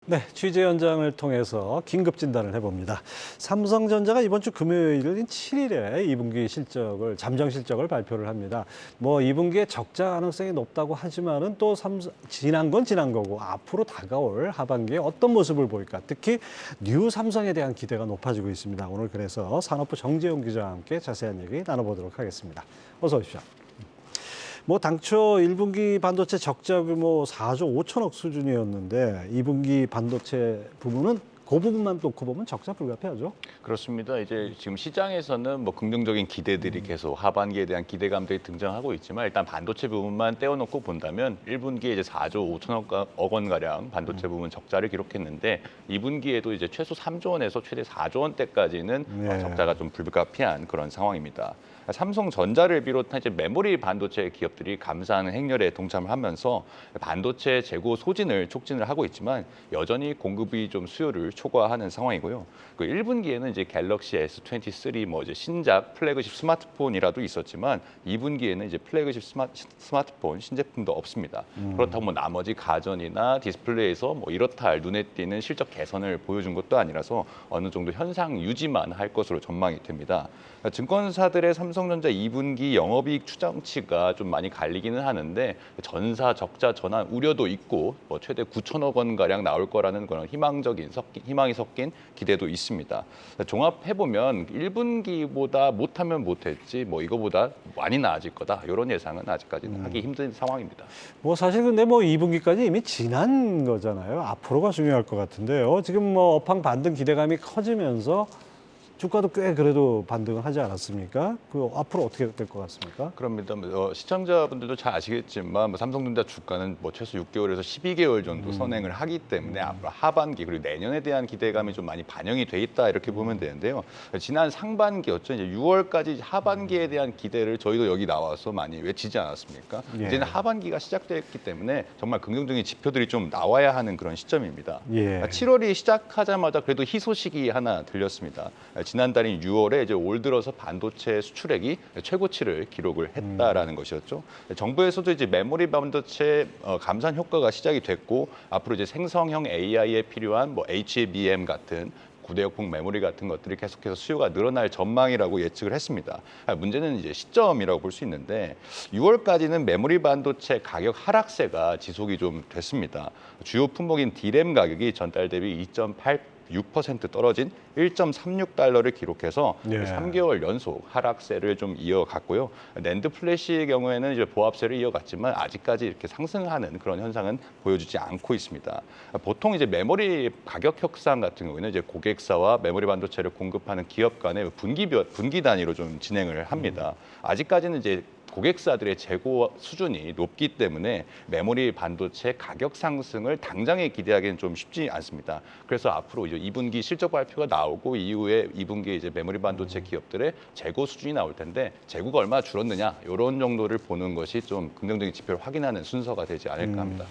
네, 취재 현장을 통해서 긴급 진단을 해봅니다. 삼성전자가 이번 주 금요일인 7일에 2분기 실적을, 잠정 실적을 발표를 합니다. 뭐 2분기에 적자 가능성이 높다고 하지만은 또 지난 건 지난 거고 앞으로 다가올 하반기에 어떤 모습을 보일까? 특히 뉴 삼성에 대한 기대가 높아지고 있습니다. 오늘 그래서 산업부 정재용 기자와 함께 자세한 얘기 나눠보도록 하겠습니다. 어서 오십시오. 뭐 당초 1분기 반도체 적자 규모 4조 5천억 수준이었는데 2분기 반도체 부분은 그 부분만 놓고 보면 적자 불가피하죠. 그렇습니다. 이제 지금 시장에서는 뭐 긍정적인 기대들이 계속 하반기에 대한 기대감들이 등장하고 있지만 일단 반도체 부분만 떼어놓고 본다면 1분기에 이제 4조 5천억 원 가량 반도체 부분 적자를 기록했는데 2분기에도 이제 최소 3조 원에서 최대 4조 원대까지는 적자가 좀 불가피한 그런 상황입니다. 삼성전자를 비롯한 이제 메모리 반도체 기업들이 감사하는 행렬에 동참을 하면서 반도체 재고 소진을 촉진을 하고 있지만 여전히 공급이 좀 수요를 초과하는 상황이고요. 그 1분기에는 이제 갤럭시 S23 뭐 이제 신작 플래그십 스마트폰이라도 있었지만 2분기에는 이제 플래그십 스마트폰 신제품도 없습니다. 그렇다고 뭐 나머지 가전이나 디스플레이에서 뭐 이렇다 할 눈에 띄는 실적 개선을 보여준 것도 아니라서 어느 정도 현상 유지만 할 것으로 전망이 됩니다. 증권사들의 삼성전자 2분기 영업이익 추정치가 좀 많이 갈리기는 하는데 전사 적자 전환 우려도 있고 뭐 최대 9천억 원 가량 나올 거라는 그런 희망이 섞인 기대도 있습니다. 종합해 보면 1분기보다 못하면 못했지 뭐 이거보다 많이 나아질 거다 이런 예상은 아직까지는 하기 힘든 상황입니다. 뭐 사실 근데 뭐 2분기까지 이미 지난 거잖아요. 앞으로가 중요할 것 같은데요. 지금 뭐 업황 반등 기대감이 커지면서 주가도 꽤 그래도 반등을 하지 않았습니까? 그 앞으로 어떻게 될 것 같습니까? 그럽니다. 시청자분들도 잘 아시겠지만 삼성전자 주가는 뭐 최소 6개월에서 12개월 정도 선행을 하기 때문에 앞으로 하반기 그리고 내년에 대한 기대감이 좀 많이 반영이 돼 있다 이렇게 보면 되는데요. 지난 상반기였죠. 이제 6월까지 하반기에 대한 기대를 저희도 여기 나와서 많이 외치지 않았습니까? 예. 이제는 하반기가 시작됐기 때문에 정말 긍정적인 지표들이 좀 나와야 하는 그런 시점입니다. 예. 7월이 시작하자마자 그래도 희소식이 하나 들렸습니다. 지난달인 6월에 이제 올 들어서 반도체 수출액이 최고치를 기록을 했다라는 것이었죠. 정부에서도 이제 메모리 반도체 감산 효과가 시작이 됐고 앞으로 이제 생성형 AI에 필요한 뭐 HBM 같은 구대역폭 메모리 같은 것들이 계속해서 수요가 늘어날 전망이라고 예측을 했습니다. 문제는 이제 시점이라고 볼 수 있는데 6월까지는 메모리 반도체 가격 하락세가 지속이 좀 됐습니다. 주요 품목인 D램 가격이 전달 대비 2.86% 떨어진 1.36달러를 기록해서 3개월 연속 하락세를 좀 이어갔고요. 낸드 플래시의 경우에는 이제 보합세를 이어갔지만 아직까지 이렇게 상승하는 그런 현상은 보여주지 않고 있습니다. 보통 이제 메모리 가격 협상 같은 경우에는 이제 고객사와 메모리 반도체를 공급하는 기업 간의 분기 단위로 좀 진행을 합니다. 아직까지는 이제 고객사들의 재고 수준이 높기 때문에 메모리 반도체 가격 상승을 당장에 기대하기는 좀 쉽지 않습니다. 그래서 앞으로 이제 2분기 실적 발표가 나오고 이후에 2분기에 이제 메모리 반도체 기업들의 재고 수준이 나올 텐데 재고가 얼마나 줄었느냐 이런 정도를 보는 것이 좀 긍정적인 지표를 확인하는 순서가 되지 않을까 합니다.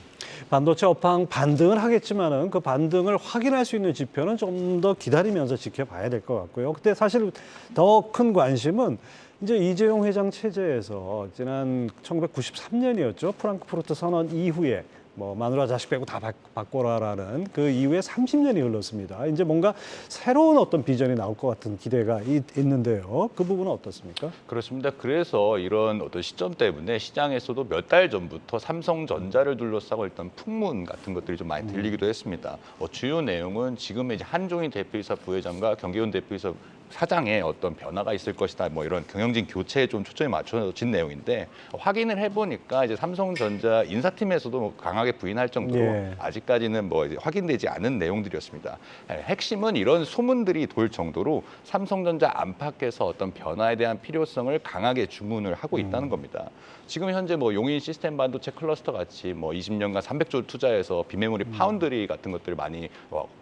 반도체 업황 반등을 하겠지만은 그 반등을 확인할 수 있는 지표는 좀 더 기다리면서 지켜봐야 될 것 같고요. 근데 사실 더 큰 관심은 이제 이재용 회장 체제에서 지난 1993년이었죠. 프랑크푸르트 선언 이후에 뭐 마누라 자식 빼고 다 바꿔라라는 그 이후에 30년이 흘렀습니다. 이제 뭔가 새로운 어떤 비전이 나올 것 같은 기대가 있는데요. 그 부분은 어떻습니까? 그렇습니다. 그래서 이런 어떤 시점 때문에 시장에서도 몇 달 전부터 삼성전자를 둘러싸고 일단 풍문 같은 것들이 좀 많이 들리기도 했습니다. 주요 내용은 지금 이제 한종희 대표이사 부회장과 경계훈 대표이사 사장에 어떤 변화가 있을 것이다. 뭐 이런 경영진 교체에 좀 초점이 맞춰진 내용인데 확인을 해보니까 이제 삼성전자 인사팀에서도 뭐 강하게 부인할 정도로 아직까지는 뭐 이제 확인되지 않은 내용들이었습니다. 핵심은 이런 소문들이 돌 정도로 삼성전자 안팎에서 어떤 변화에 대한 필요성을 강하게 주문을 하고 있다는 겁니다. 지금 현재 뭐 용인 시스템 반도체 클러스터 같이 뭐 20년간 300조 투자해서 비메모리 파운드리 같은 것들을 많이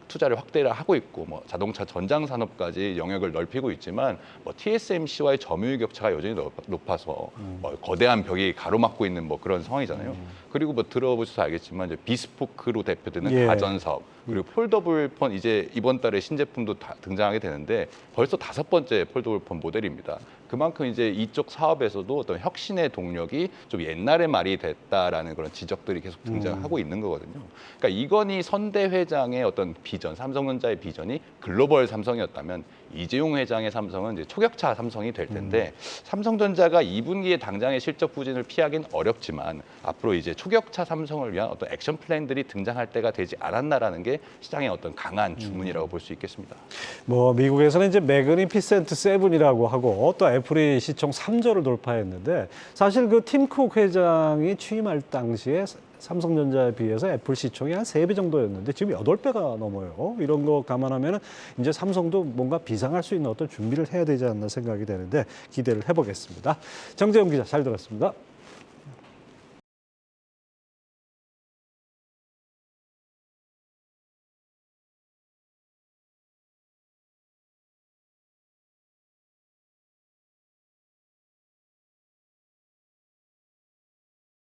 투자를 확대를 하고 있고 뭐 자동차 전장 산업까지 영역을 넓히고 있지만 뭐 TSMC와의 점유율 격차가 여전히 높아서 뭐 거대한 벽이 가로막고 있는 뭐 그런 상황이잖아요. 그리고 뭐 들어보셔서 알겠지만 이제 비스포크로 대표되는 가전 사업 그리고 폴더블 폰 이제 이번 달에 신제품도 등장하게 되는데 벌써 5번째 폴더블 폰 모델입니다. 그만큼 이제 이쪽 사업에서도 어떤 혁신의 동력이 좀 옛날의 말이 됐다라는 그런 지적들이 계속 등장하고 있는 거거든요. 그러니까 이건희 선대 회장의 어떤 비전, 삼성전자의 비전이 글로벌 삼성이었다면 이재용 회장의 삼성은 이제 초격차 삼성이 될 텐데 삼성전자가 2분기에 당장의 실적 부진을 피하긴 어렵지만 앞으로 이제 초격차 삼성을 위한 어떤 액션 플랜들이 등장할 때가 되지 않았나라는 게 시장의 어떤 강한 주문이라고 볼 수 있겠습니다. 뭐 미국에서는 이제 매그니피센트 세븐이라고 하고 또 애플이 시총 3조를 돌파했는데 사실 그 팀 쿡 회장이 취임할 당시에 삼성전자에 비해서 애플 시총이 한 3배 정도였는데 지금 8배가 넘어요. 이런 거 감안하면 이제 삼성도 뭔가 비상할 수 있는 어떤 준비를 해야 되지 않나 생각이 되는데 기대를 해보겠습니다. 정재훈 기자 잘 들었습니다.